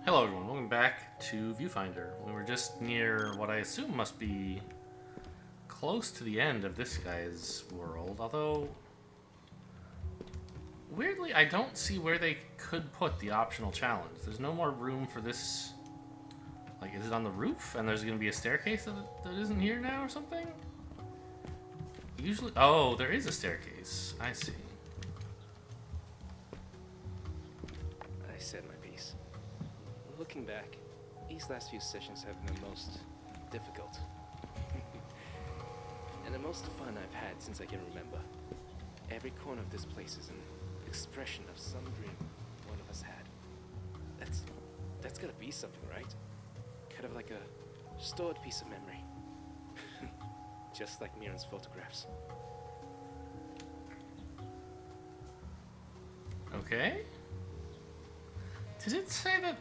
Hello everyone, welcome back to Viewfinder. We were just near what I assume must be close to the end of this guy's world, although weirdly I don't see where they could put the optional challenge. There's no more room for this. Like, is it on the roof and there's going to be a staircase that isn't here now or something? Usually, oh, there is a staircase. I see. I said my piece. Looking back, these last few sessions have been the most difficult. And the most fun I've had since I can remember. Every corner of this place is an expression of some dream one of us had. That's gotta be something, right? Kind of like a stored piece of memory. Just like Miran's photographs. Okay. Did it say that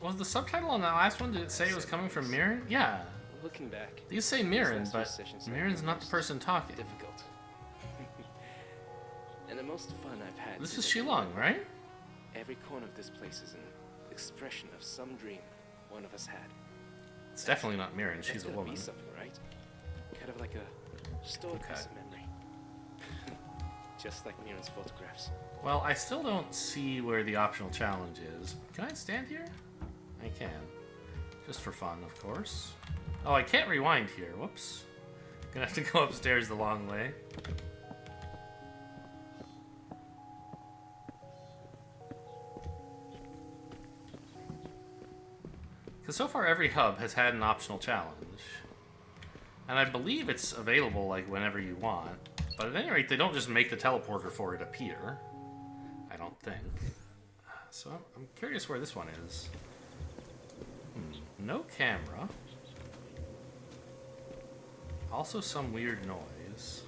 was the subtitle on that last one? Did it say it was coming from Mirren? Yeah. Looking back, These say Mirren, but Mirren's not the person talking. difficult. And the most fun I've had. This is Shilong, right? Every corner of this place is an expression of some dream one of us had. It's definitely not Mirren. She's That's a gotta woman. be something, right? Kind of like a stored piece of memory. Just like Miran's photographs. Well, I still don't see where the optional challenge is. Can I stand here? I can. Just for fun, of course. Oh, I can't rewind here. Whoops. Gonna have to go upstairs the long way. Because so far every hub has had an optional challenge. And I believe it's available like whenever you want. But at any rate, they don't just make the teleporter for it appear. I don't think. So I'm curious where this one is. No camera. Also some weird noise.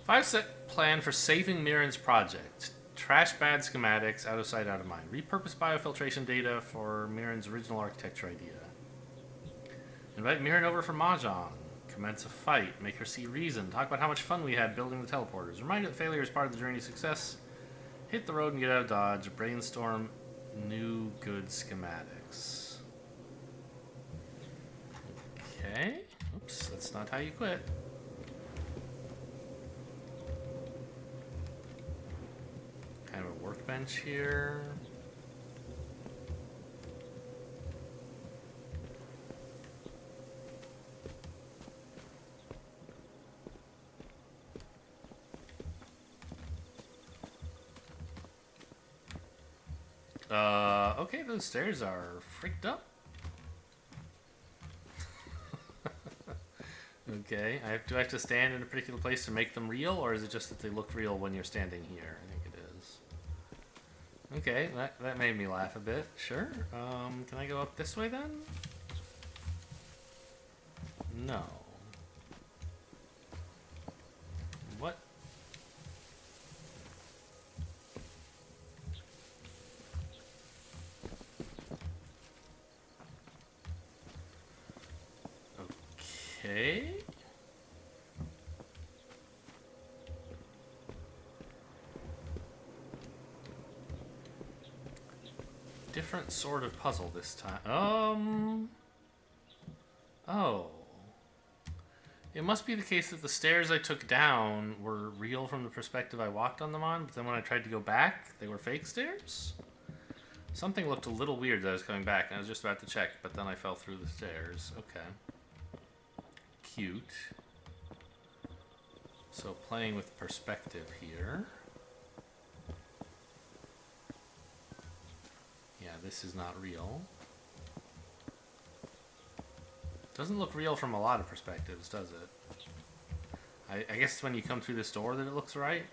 Five-step plan for saving Mirren's project. Trash bad schematics, out of sight, out of mind. Repurpose biofiltration data for Mirren's original architecture idea. Invite Mirren over for Mahjong. Commence a fight. Make her see reason. Talk about how much fun we had building the teleporters. Remind her that failure is part of the journey's success. Hit the road and get out of Dodge. Brainstorm new good schematics. Okay. Oops, that's not how you quit. Kind of a workbench here. Okay, those stairs are freaked up. Okay, do I have to stand in a particular place to make them real, or is it just that they look real when you're standing here? I think it is. Okay, that made me laugh a bit. Sure. Can I go up this way then? No. What? Okay. Different sort of puzzle this time. Oh. It must be the case that the stairs I took down were real from the perspective I walked on them on, but then when I tried to go back, they were fake stairs? Something looked a little weird that I was coming back, and I was just about to check, but then I fell through the stairs. Okay. Cute. So playing with perspective here. Yeah, this is not real. Doesn't look real from a lot of perspectives, does it? I guess it's when you come through this door that it looks right.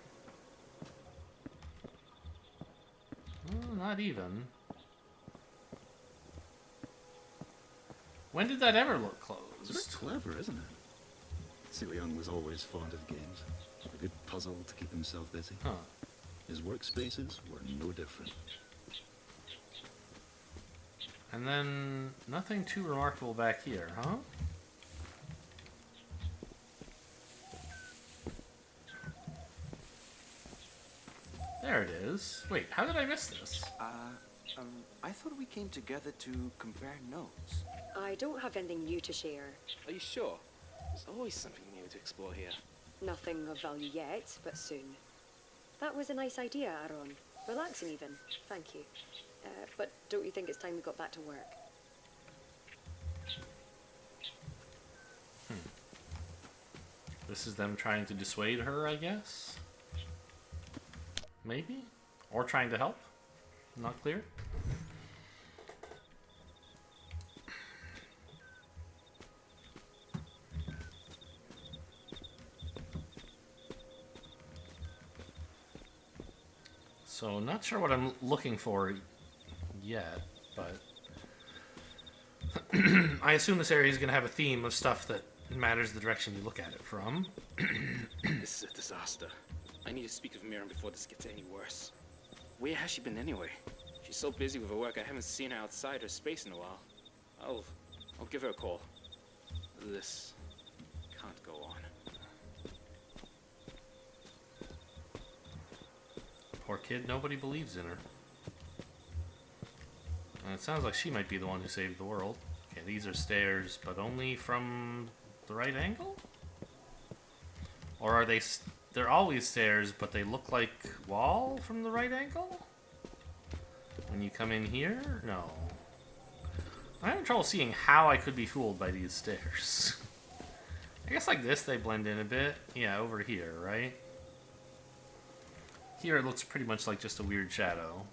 Well, not even. When did that ever look closed? It's a bit clever, isn't it? Silly Young was always fond of games. A good puzzle to keep himself busy. Huh. His workspaces were no different. And then nothing too remarkable back here, huh? There it is. Wait, how did I miss this? I thought we came together to compare notes. I don't have anything new to share. Are you sure? There's always something new to explore here. Nothing of value yet, but soon. That was a nice idea, Aaron. Relaxing even. Thank you. But don't you think it's time we got back to work? This is them trying to dissuade her, I guess? Maybe? Or trying to help? Not clear. So, not sure what I'm looking for yet, but I assume this area is going to have a theme of stuff that matters the direction you look at it from. This is a disaster. I need to speak with Miriam before this gets any worse. Where has she been anyway? She's so busy with her work, I haven't seen her outside her space in a while. I'll give her a call. This can't go on. Poor kid, nobody believes in her. And it sounds like she might be the one who saved the world. Okay, these are stairs, but only from the right angle? Or are they... They're always stairs, but they look like wall from the right angle? When you come in here? No. I'm having trouble seeing how I could be fooled by these stairs. I guess like this they blend in a bit. Yeah, over here, right? Here it looks pretty much like just a weird shadow.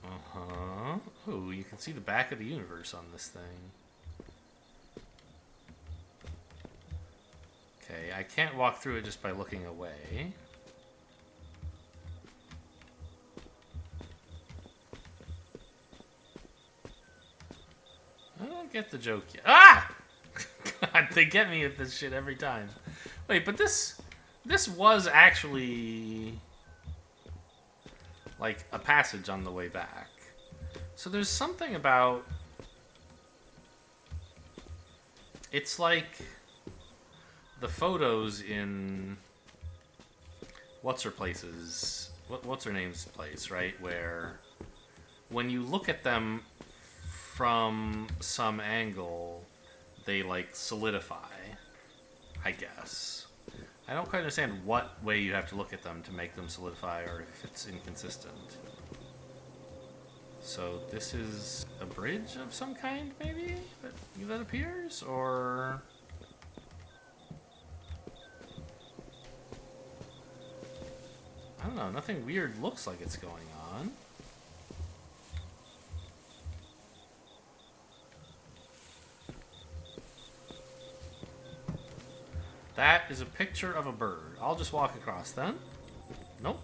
Uh-huh. Oh, you can see the back of the universe on this thing. Okay, I can't walk through it just by looking away. I don't get the joke yet. Ah! God, they get me with this shit every time. Wait, but this was actually like a passage on the way back. So there's something about... It's like the photos in what's her name's place, right? Where when you look at them from some angle, they like solidify, I guess. I don't quite understand what way you have to look at them to make them solidify, or if it's inconsistent. So this is a bridge of some kind, maybe, that appears, or... I don't know, nothing weird looks like it's going on. That is a picture of a bird. I'll just walk across then. Nope.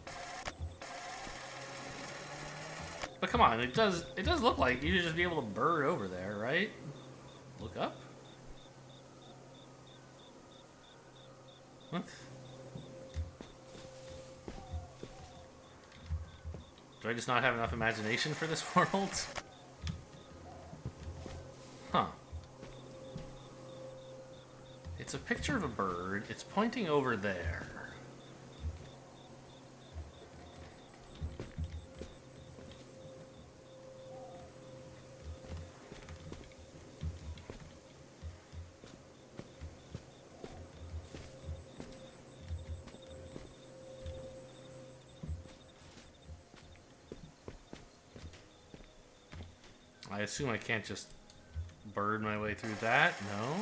But come on, it does look like you should just be able to bird over there, right? Look up. What? Do I just not have enough imagination for this world? Huh. It's a picture of a bird. It's pointing over there. I assume I can't just bird my way through that? No?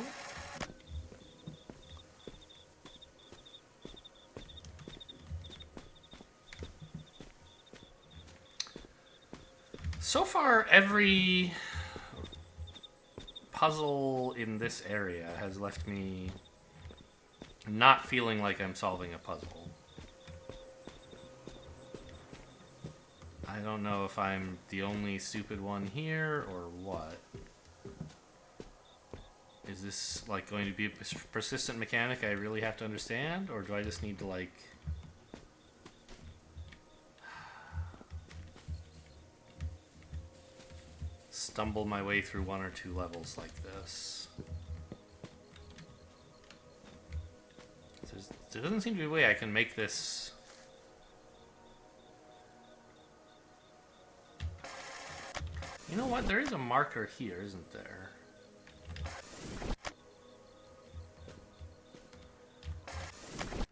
So far, every puzzle in this area has left me not feeling like I'm solving a puzzle. I don't know if I'm the only stupid one here or what. Is this like going to be a persistent mechanic I really have to understand, or do I just need to like... stumble my way through 1 or 2 levels like this. There doesn't seem to be a way I can make this... You know what? There is a marker here, isn't there?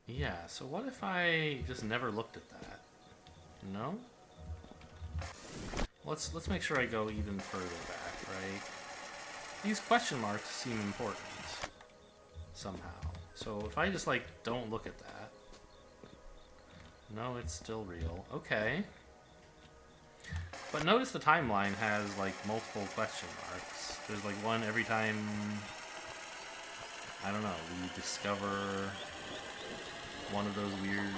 Yeah, so what if I just never looked at that? No? Let's make sure I go even further back, right? These question marks seem important somehow. So if I just like don't look at that. No, it's still real. Okay. But notice the timeline has like multiple question marks. There's like one every time, I don't know, we discover one of those weird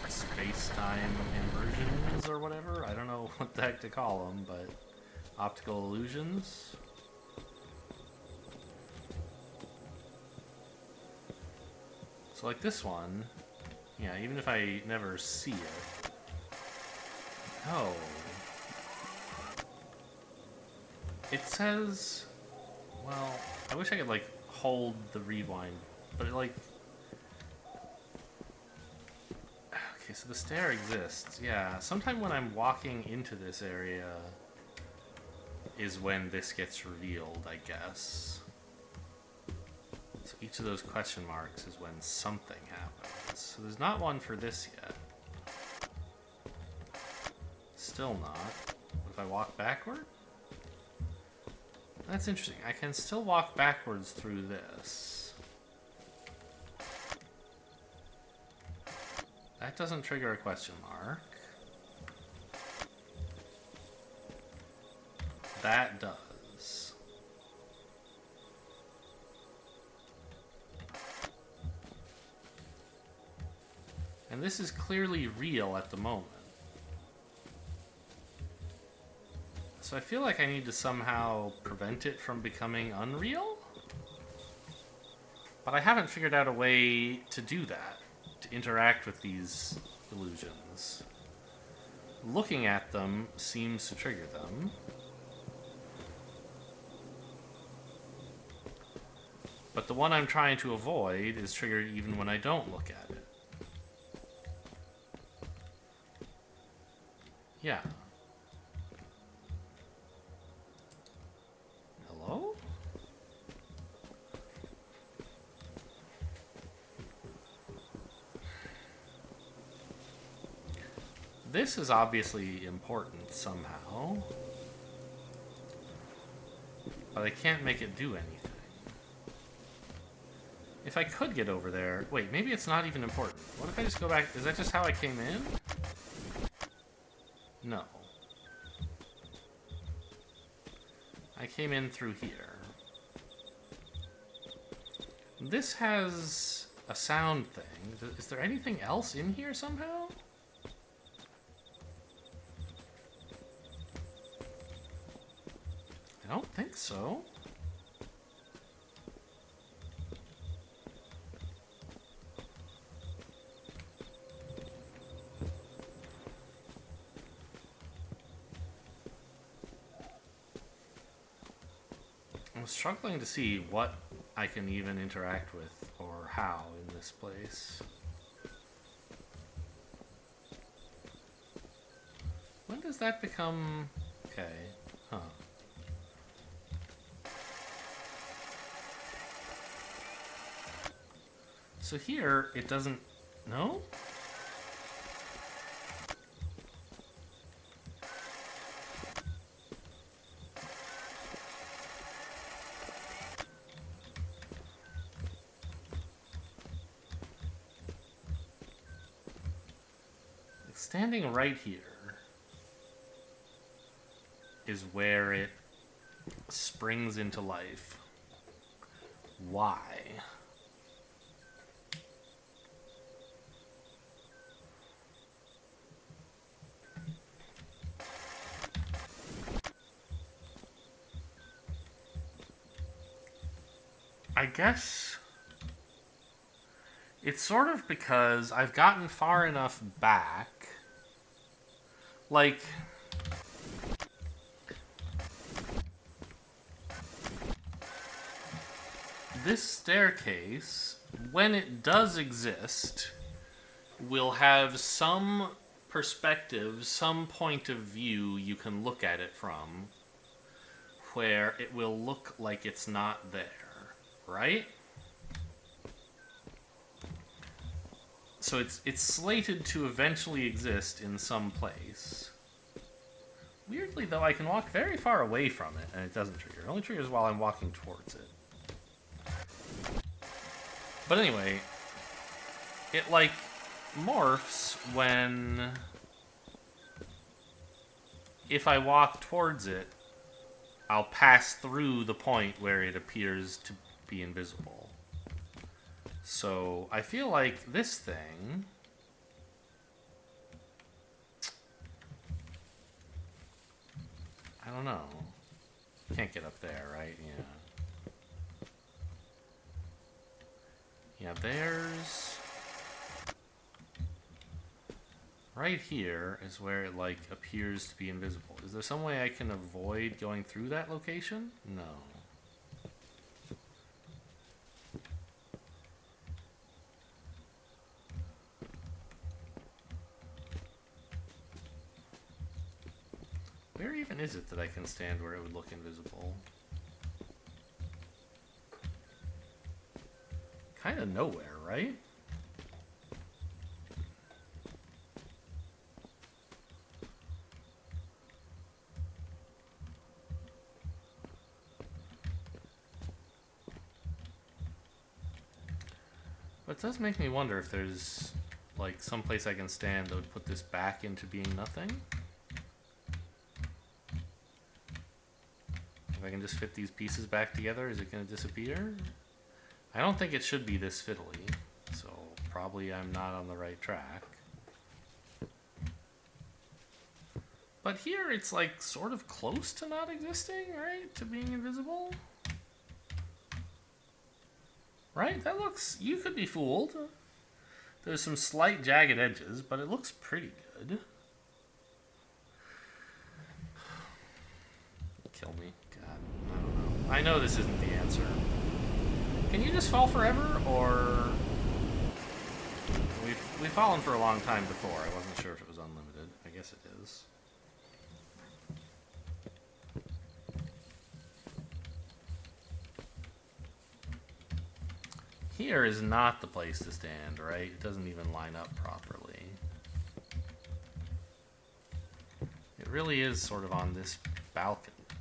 space-time inversions or whatever. I don't know what the heck to call them, but optical illusions. So like this one, yeah, even if I never see it. Oh. It says, well, I wish I could like hold the rewind, but it like, okay, so the stair exists. Yeah, sometime when I'm walking into this area is when this gets revealed, I guess. So each of those question marks is when something happens. So there's not one for this yet. Still not. What if I walk backward? That's interesting. I can still walk backwards through this. That doesn't trigger a question mark. That does. And this is clearly real at the moment. So I feel like I need to somehow prevent it from becoming unreal? But I haven't figured out a way to do that, to interact with these illusions. Looking at them seems to trigger them. But the one I'm trying to avoid is triggered even when I don't look at it. Yeah. Hello? This is obviously important somehow. But I can't make it do anything. If I could get over there... Wait, maybe it's not even important. What if I just go back... Is that just how I came in? No. I came in through here. This has a sound thing. Is there anything else in here somehow? I don't think so. I'm struggling to see what I can even interact with or how in this place. When does that become... Okay, huh. So here, it doesn't... No? Standing right here is where it springs into life. Why? I guess it's sort of because I've gotten far enough back. Like, this staircase, when it does exist, will have some perspective, some point of view you can look at it from, where it will look like it's not there, right? So it's slated to eventually exist in some place. Weirdly, though, I can walk very far away from it, and it doesn't trigger. It only triggers while I'm walking towards it. But anyway, it, like, morphs when... if I walk towards it, I'll pass through the point where it appears to be invisible. So, I feel like this thing... I don't know. Can't get up there, right? Yeah. Yeah, there's... right here is where it, like, appears to be invisible. Is there some way I can avoid going through that location? No. Where even is it that I can stand where it would look invisible? Kind of nowhere, right? But it does make me wonder if there's, like, some place I can stand that would put this back into being nothing. If I can just fit these pieces back together, is it going to disappear? I don't think it should be this fiddly, so probably I'm not on the right track. But here it's, like, sort of close to not existing, right? To being invisible? Right? That looks... you could be fooled. There's some slight jagged edges, but it looks pretty good. Kill me. God, I don't know. I know this isn't the answer. Can you just fall forever, or... We've fallen for a long time before. I wasn't sure if it was unlimited. I guess it is. Here is not the place to stand, right? It doesn't even line up properly. It really is sort of on this balcony.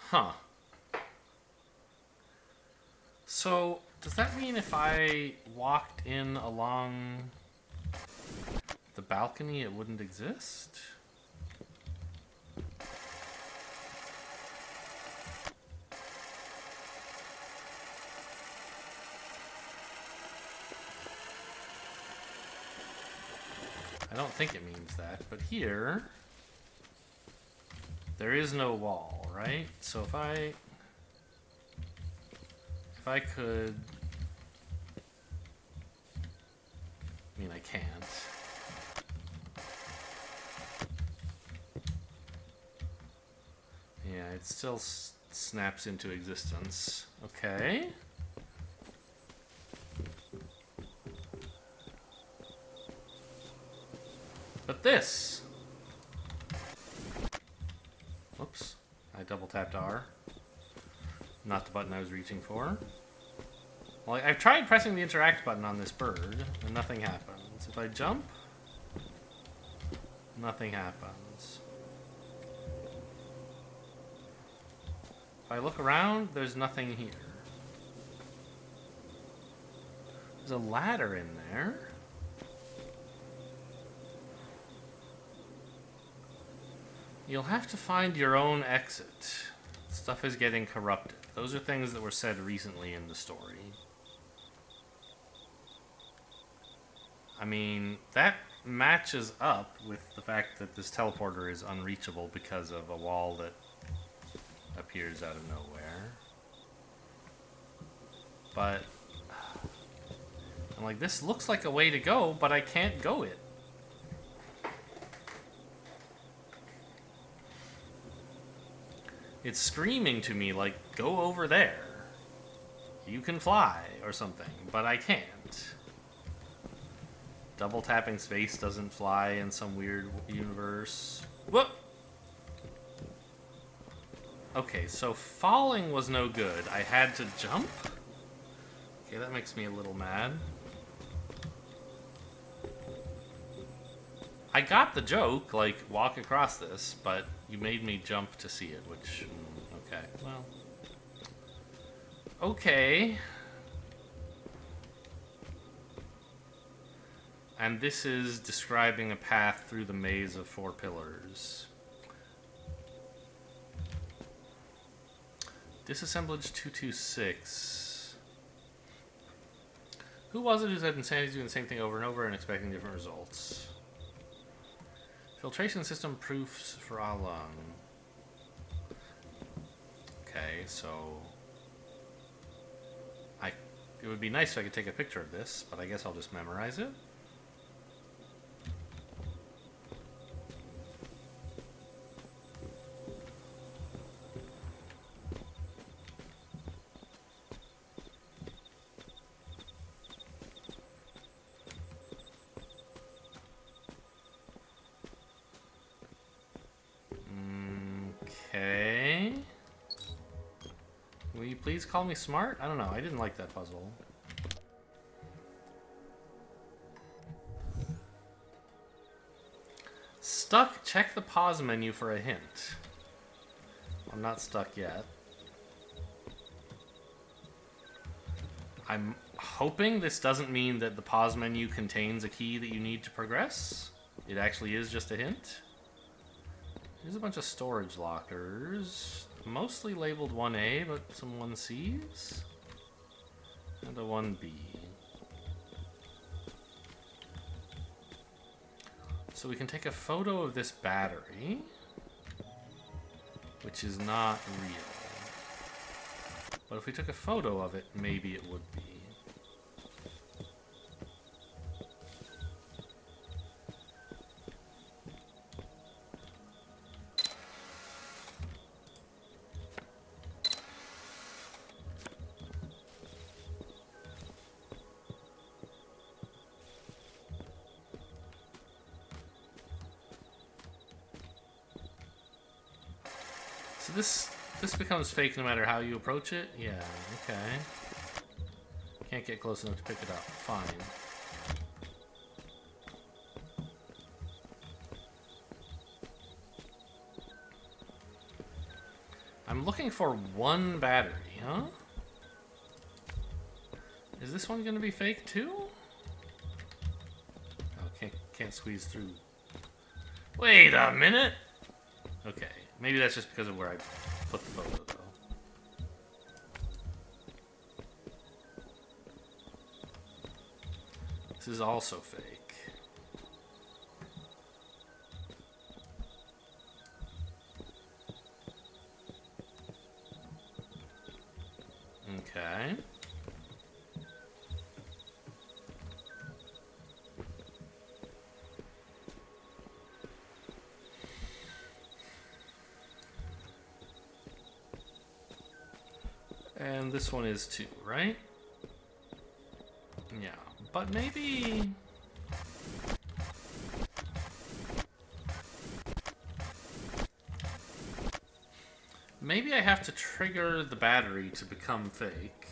Huh. So, does that mean if I walked in along the balcony, it wouldn't exist? I don't think it means that, but here there is no wall, right? So if I could, I mean, I can't. Yeah, it still snaps into existence. Okay. But this... whoops. I double tapped R. Not the button I was reaching for. Well, I've tried pressing the interact button on this bird, and nothing happens. If I jump, nothing happens. If I look around, there's nothing here. There's a ladder in there. You'll have to find your own exit. Stuff is getting corrupted. Those are things that were said recently in the story. I mean, that matches up with the fact that this teleporter is unreachable because of a wall that appears out of nowhere. But I'm like, this looks like a way to go, but I can't go it. It's screaming to me like, go over there. You can fly or something, but I can't. Double tapping space doesn't fly in some weird universe. Whoop! Okay, so falling was no good. I had to jump? Okay, that makes me a little mad. I got the joke, like, walk across this, but you made me jump to see it, which... okay, well... okay. And this is describing a path through the maze of 4 pillars. Disassemblage 226. Who was it who said insanity doing the same thing over and over and expecting different results? Filtration system proofs for Alung. Okay, so... it would be nice if I could take a picture of this, but I guess I'll just memorize it. Okay. Will you please call me smart? I don't know. I didn't like that puzzle. Stuck. Check the pause menu for a hint. I'm not stuck yet. I'm hoping this doesn't mean that the pause menu contains a key that you need to progress. It actually is just a hint. Here's a bunch of storage lockers. Mostly labeled 1A, but some 1Cs. And a 1B. So we can take a photo of this battery, which is not real. But if we took a photo of it, maybe it would be. So this becomes fake no matter how you approach it? Yeah, okay. Can't get close enough to pick it up. Fine. I'm looking for one battery, huh? Is this one gonna be fake too? Oh, can't squeeze through. Wait a minute! Okay. Maybe that's just because of where I put the photo, though. This is also fake. Okay. And this one is too, right? Yeah, but maybe... maybe I have to trigger the battery to become fake.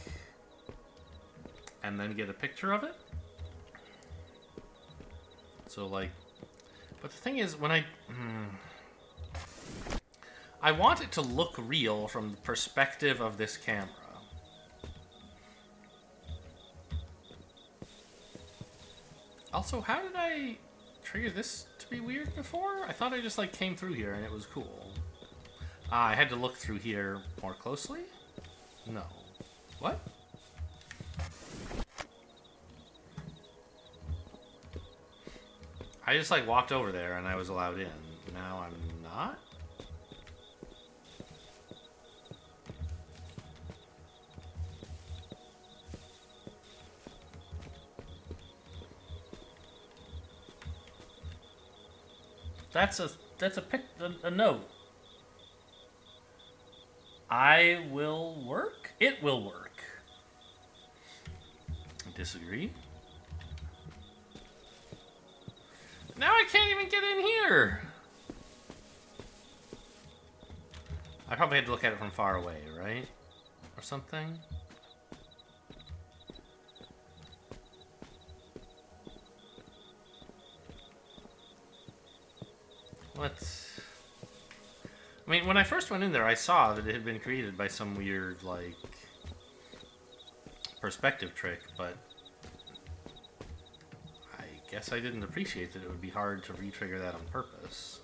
And then get a picture of it? So, like... but the thing is, when I want it to look real from the perspective of this camera. Also, how did I trigger this to be weird before? I thought I just, like, came through here and it was cool. Ah, I had to look through here more closely? No. What? I just, like, walked over there and I was allowed in. Now I'm not? That's a note. I will work. It will work. I disagree. Now I can't even get in here. I probably had to look at it from far away, right? Or something. What? I mean, when I first went in there, I saw that it had been created by some weird, like, perspective trick, but I guess I didn't appreciate that it would be hard to re-trigger that on purpose.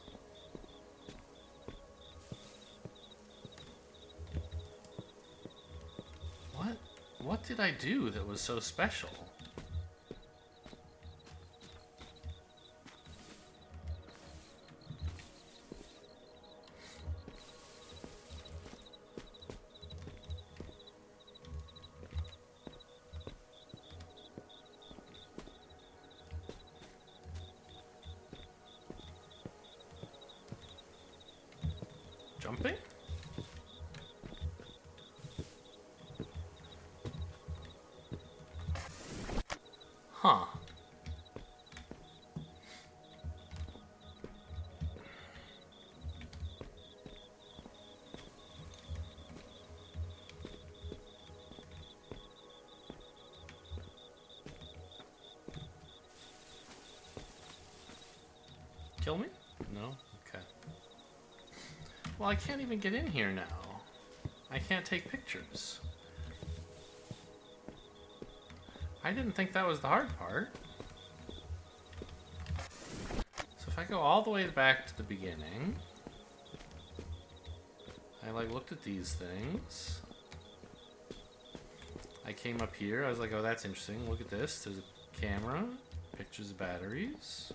What did I do that was so special? Jumping? Huh. Kill me? No? Okay. Well, I can't even get in here now. I can't take pictures. I didn't think that was the hard part. So if I go all the way back to the beginning, I like looked at these things. I came up here, I was like, oh, that's interesting. Look at this. There's a camera, pictures of batteries.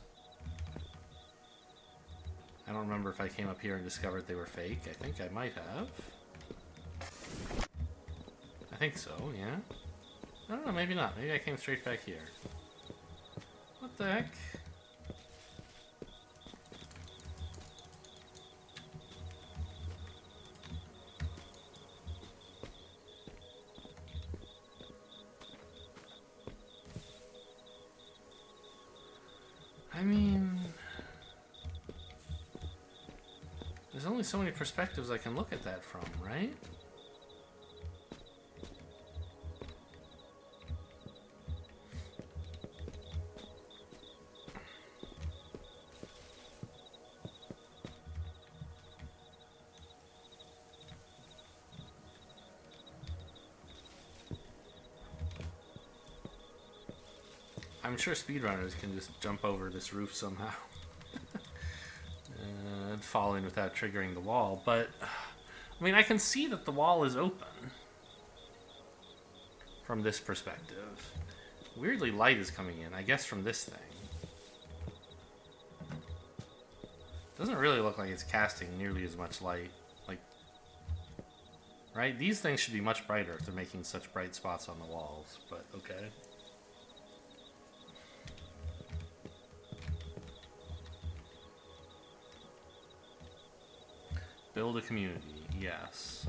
I don't remember if I came up here and discovered they were fake. I think I might have. I think so, yeah. I don't know, maybe not. Maybe I came straight back here. What the heck? I mean, there's only so many perspectives I can look at that from, right? I'm sure speedrunners can just jump over this roof somehow and fall in without triggering the wall, but I mean, I can see that the wall is open from this perspective. Weirdly, light is coming in, I guess from this thing. Doesn't really look like it's casting nearly as much light, like, right? These things should be much brighter if they're making such bright spots on the walls, but okay. Build a community, yes.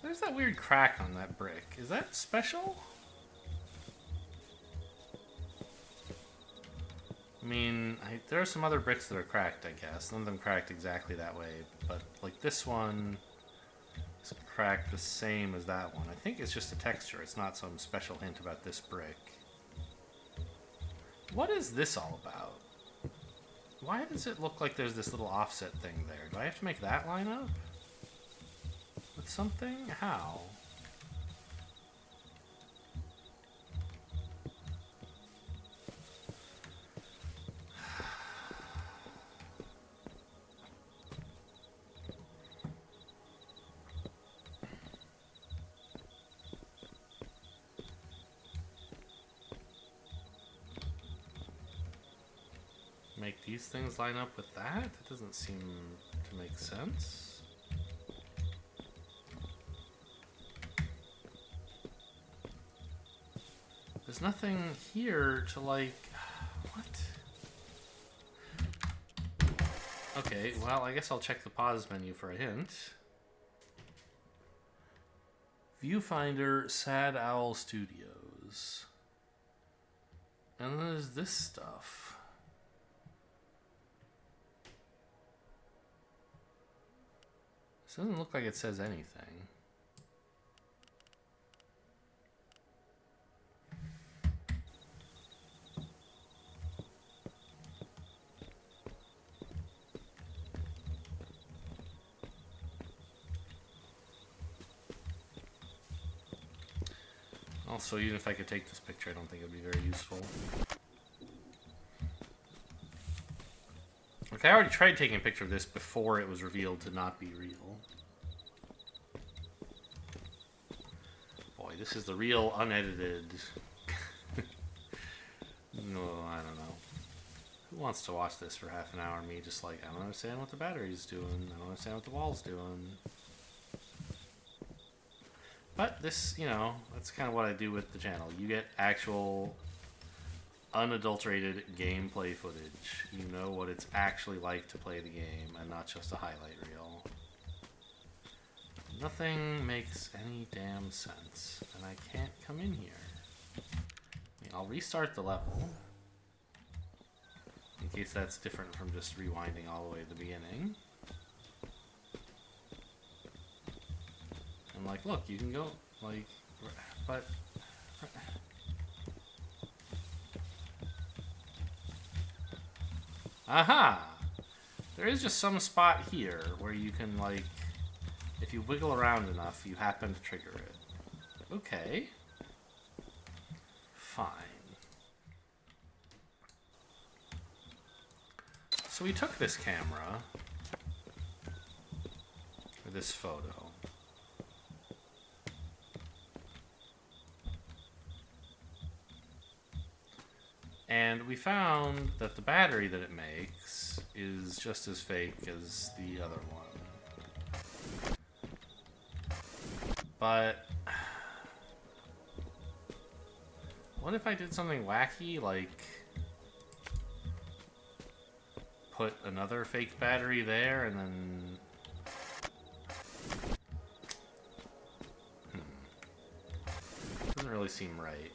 There's that weird crack on that brick. Is that special? I mean, there are some other bricks that are cracked, I guess. None of them cracked exactly that way, but like this one is cracked the same as that one. I think it's just a texture. It's not some special hint about this brick. What is this all about? Why does it look like there's this little offset thing there? Do I have to make that line up with something? How? Make these things line up with that? It doesn't seem to make sense. There's nothing here to like... What? Okay, well, I guess I'll check the pause menu for a hint. Viewfinder, Sad Owl Studios. And then there's this stuff. This doesn't look like it says anything. Also, even if I could take this picture, I don't think it would be very useful. Like, I already tried taking a picture of this before it was revealed to not be real. Boy, this is the real unedited... No, I don't know. Who wants to watch this for half an hour? Me just like, I don't understand what the battery's doing. I don't understand what the wall's doing. But this, you know, that's kind of what I do with the channel. You get actual, unadulterated gameplay footage. You know what it's actually like to play the game, and not just a highlight reel. Nothing makes any damn sense, and I can't come in here. I mean, I'll restart the level, in case that's different from just rewinding all the way to the beginning. I'm like, look, you can go, like, but... Aha! There is just some spot here where you can, like, if you wiggle around enough, you happen to trigger it. Okay. Fine. So we took this camera, or this photo, and we found that the battery that it makes is just as fake as the other one. But what if I did something wacky, like put another fake battery there and then... Doesn't really seem right.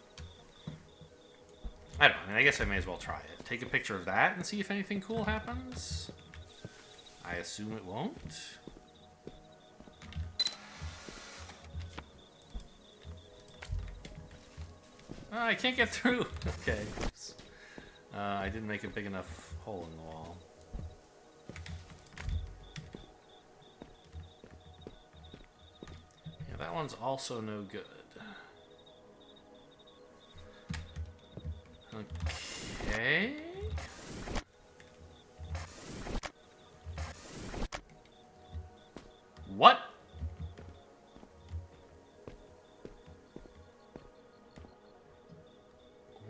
I don't know. I mean, I guess I may as well try it. Take a picture of that and see if anything cool happens. I assume it won't. Oh, I can't get through. Okay. I didn't make a big enough hole in the wall. Yeah, that one's also no good. Okay. What?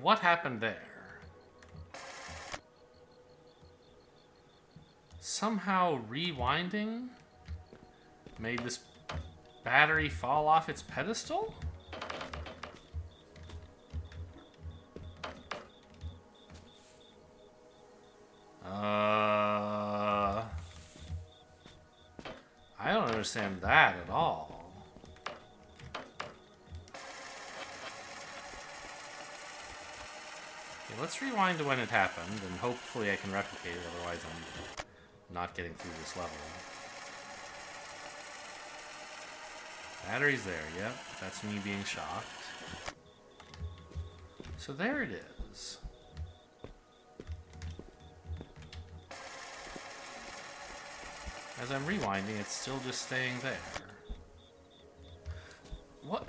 What happened there? Somehow rewinding made this battery fall off its pedestal? I don't understand that at all. Okay, let's rewind to when it happened, and hopefully I can replicate it, otherwise I'm not getting through this level. Battery's there, yep. That's me being shocked. So there it is. As I'm rewinding, it's still just staying there. What?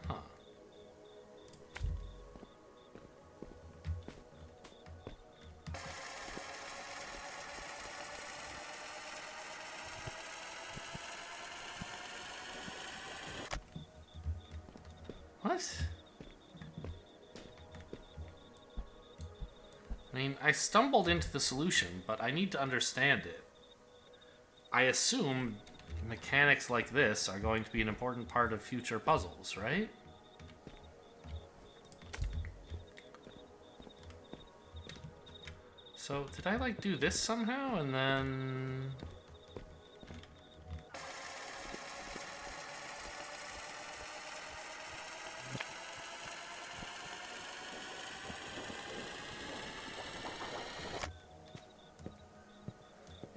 Huh. What? I mean, I stumbled into the solution, but I need to understand it. I assume mechanics like this are going to be an important part of future puzzles, right? So, did I, like, do this somehow, and then...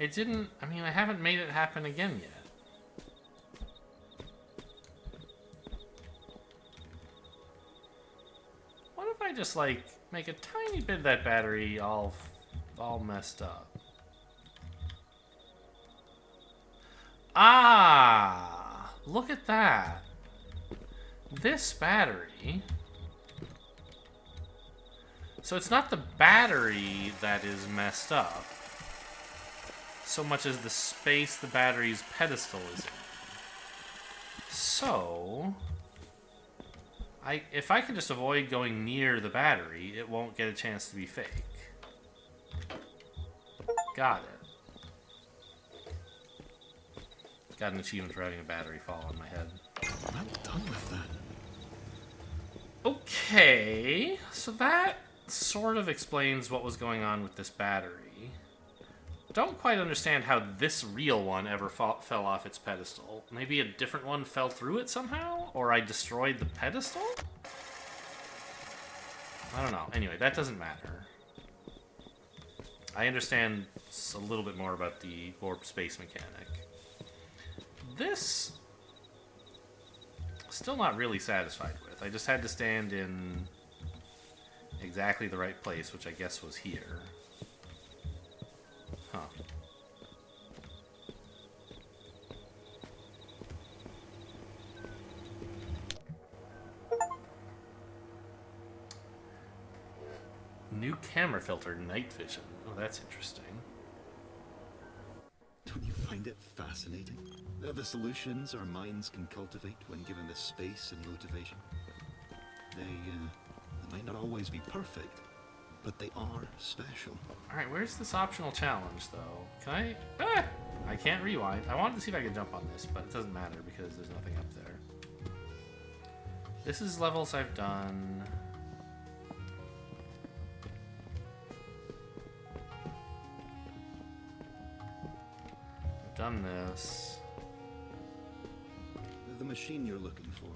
It didn't... I mean, I haven't made it happen again yet. What if I just, like, make a tiny bit of that battery all messed up? Ah! Look at that. This battery... So it's not the battery that is messed up, so much as the space the battery's pedestal is in. So... if I can just avoid going near the battery, it won't get a chance to be fake. Got it. Got an achievement for having a battery fall on my head. I'm done with that. Okay, so that sort of explains what was going on with this battery. Don't quite understand how this real one ever fell off its pedestal. Maybe a different one fell through it somehow? Or I destroyed the pedestal? I don't know. Anyway, that doesn't matter. I understand a little bit more about the warp space mechanic. This... still not really satisfied with. I just had to stand in exactly the right place, which I guess was here. Huh. New camera filter, night vision. Oh, that's interesting. Don't you find it fascinating? The solutions our minds can cultivate when given the space and motivation. They might not always be perfect, but they are special. Alright, where's this optional challenge, though? Can I... Ah! I can't rewind. I wanted to see if I could jump on this, but it doesn't matter because there's nothing up there. This is levels I've done. I've done this. The machine you're looking for,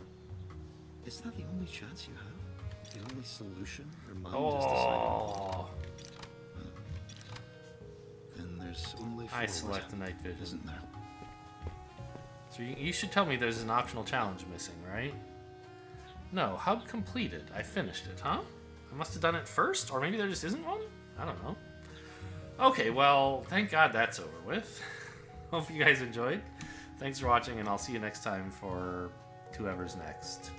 is that the only chance you have? The only solution your mind is deciding? Then there's only I forward, select the night vision. isn't there? So you should tell me there's an optional challenge missing, right? No, hub completed. I finished it, huh? I must have done it first, or maybe there just isn't one? I don't know. Okay, well, thank God that's over with. Hope you guys enjoyed. Thanks for watching, and I'll see you next time for whoever's next.